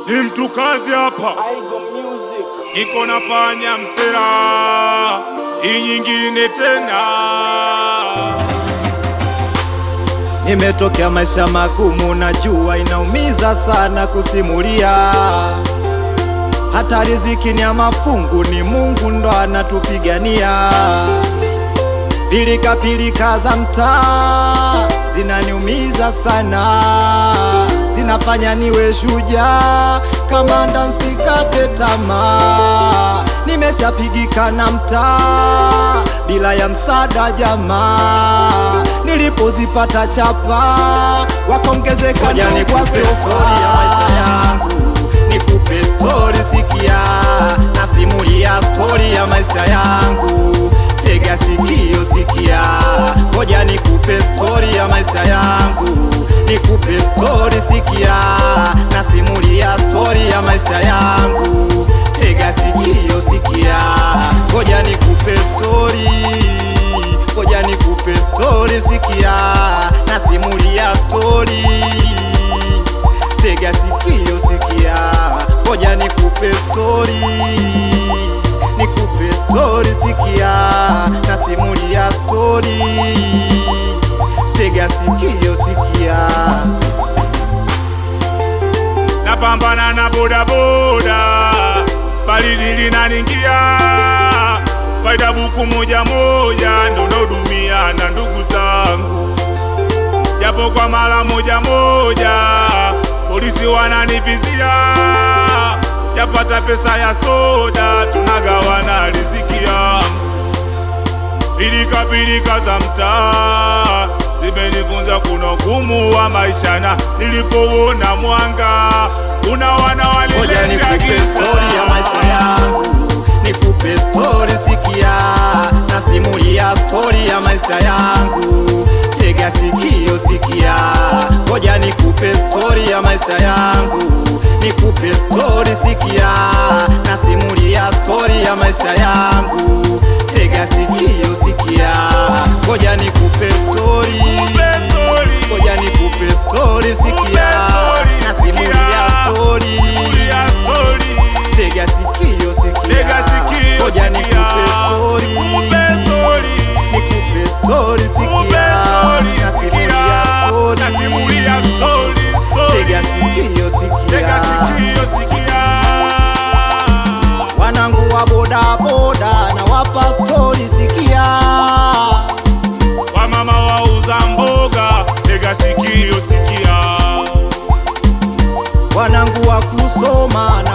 Ni mtu kazi hapa, niko na panya msela, hii nyingine tena. Nimetokea maisha magumu, najua inaumiza sana kusimulia. Hata riziki ni ya mafungu, ni Mungu ndo anatupigania. Pilika pilika za mtaa zinaniumiza sana, zinafanya niwe shujaa, kamanda nsikate tamaa. Nimeshapigika na mtaa bila ya msaada jamaa, nilipozipata chapa wakaongezeka. Ni kwa stori ya maisha yangu, nikupe story, sikia nasimulia story ya maisha yangu. Tega sikio sikia, ngoja nikupe story ya maisha yangu. Nikupe story sikia, nasimulia story ya maisha yangu. Tega sikio sikia, ngoja nikupe story. Ngoja nikupe story sikia, nasimulia story. Tega sikio sikia, ngoja nikupe story. Nikupe story sikia, nasimulia story. Tega sikio sikia. Napambana na boda boda, baridi linaningia, faida buku moja moja ndo naudumia na ndugu zangu. Japo kwa mara moja moja polisi wananivizia, yapata pesa ya soda tunagawana riziki yangu. Pilika pilika za mtaa zimenifunza kuna ugumu wa maisha, na nilipouona mwanga kuna wana walileta giza. Nikupe story ya maisha yangu, nikupe story sikia, nasimulia story ya maisha yangu. Tega sikio sikia, ngoja nikupe story ya maisha yangu. Nikupe story sikia, nasimulia story ya maisha yangu. Tega sikio sikia, ngoja nikupe story. Ngoja nikupe story sikia, nasimulia story. Tega sikio sikia, ngoja nikupe story. Nikupe story sikia, nasimulia story. Tega sikio sikia. Wanangu wa boda boda na wapa story sikia. Wamama wauza mboga, tega sikio sikia. Wanangu wa kusoma na